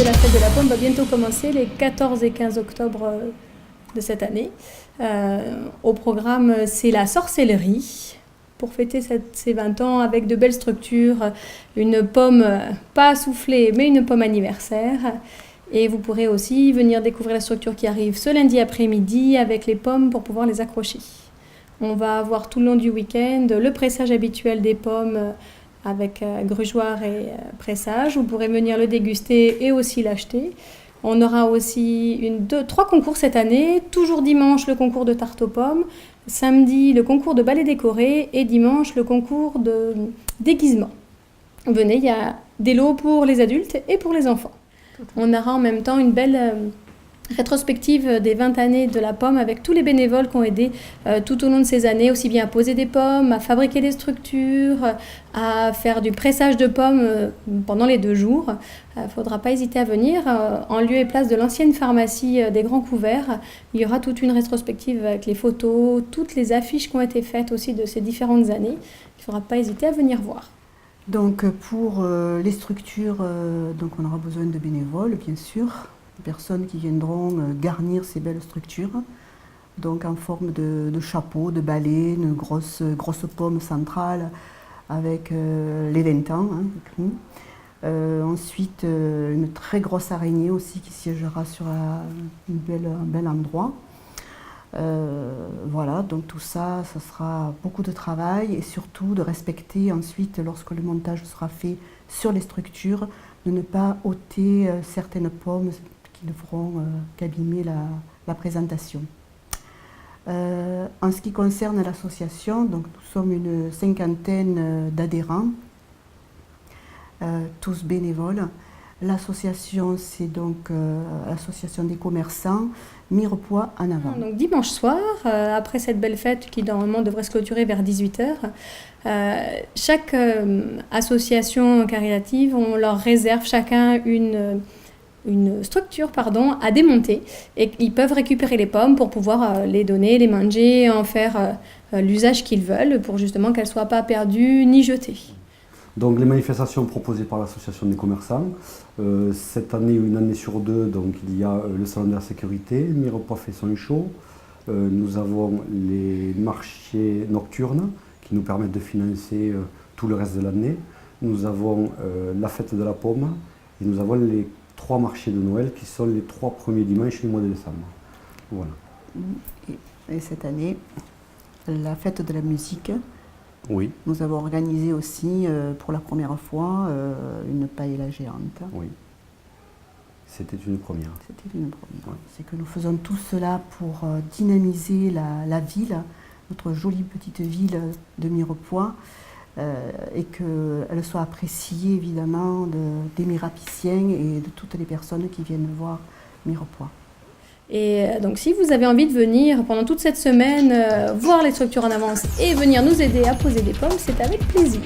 de la fête de la pomme va bientôt commencer, les 14 et 15 octobre de cette année. Au programme, c'est la sorcellerie pour fêter ces 20 ans avec de belles structures, une pomme pas soufflée mais une pomme anniversaire. Et vous pourrez aussi venir découvrir la structure qui arrive ce lundi après-midi avec les pommes pour pouvoir les accrocher. On va avoir tout le long du week-end le pressage habituel des pommes avec grugeoir et pressage. Vous pourrez venir le déguster et aussi l'acheter. On aura aussi 3 concours cette année. Toujours dimanche, le concours de tarte aux pommes. Samedi, le concours de ballet décoré. Et dimanche, le concours de déguisement. Venez, il y a des lots pour les adultes et pour les enfants. On aura en même temps une belle rétrospective des 20 années de la pomme avec tous les bénévoles qui ont aidé tout au long de ces années, aussi bien à poser des pommes, à fabriquer des structures, à faire du pressage de pommes pendant les 2 jours. Il ne faudra pas hésiter à venir. En lieu et place de l'ancienne pharmacie des Grands Couverts, il y aura toute une rétrospective avec les photos, toutes les affiches qui ont été faites aussi de ces différentes années. Il ne faudra pas hésiter à venir voir. Donc pour les structures, donc on aura besoin de bénévoles, bien sûr. Personnes qui viendront garnir ces belles structures, donc en forme de chapeau, de balai, une grosse pomme centrale avec les 20 ans. Ensuite, une très grosse araignée aussi qui siégera sur un bel endroit. Voilà, donc tout ça, ça sera beaucoup de travail et surtout de respecter ensuite, lorsque le montage sera fait sur les structures, de ne pas ôter certaines pommes qui ne feront qu'abîmer la présentation. En ce qui concerne l'association, donc nous sommes une 50aine d'adhérents, tous bénévoles. L'association, c'est donc l'association des commerçants Mirepoix en avant. Donc dimanche soir, après cette belle fête qui normalement devrait se clôturer vers 18h, chaque association caritative, on leur réserve chacun une structure à démonter et ils peuvent récupérer les pommes pour pouvoir les donner, les manger, en faire l'usage qu'ils veulent pour justement qu'elles ne soient pas perdues ni jetées. Donc les manifestations proposées par l'association des commerçants, cette année, une année sur 2, donc il y a le salon de la sécurité, Mirepoix fait son show, nous avons les marchés nocturnes qui nous permettent de financer tout le reste de l'année, nous avons la fête de la pomme et nous avons les 3 marchés de Noël qui sont les 3 premiers dimanches du mois de décembre. Voilà. Et cette année, la fête de la musique. Oui. Nous avons organisé aussi pour la première fois une paella géante. Oui. C'était une première. C'était une première. Oui. C'est que nous faisons tout cela pour dynamiser la ville, notre jolie petite ville de Mirepoix, et qu'elle soit appréciée évidemment des Mirapiciens et de toutes les personnes qui viennent voir Mirepoix. Et donc si vous avez envie de venir pendant toute cette semaine voir les structures en avance et venir nous aider à poser des pommes, c'est avec plaisir.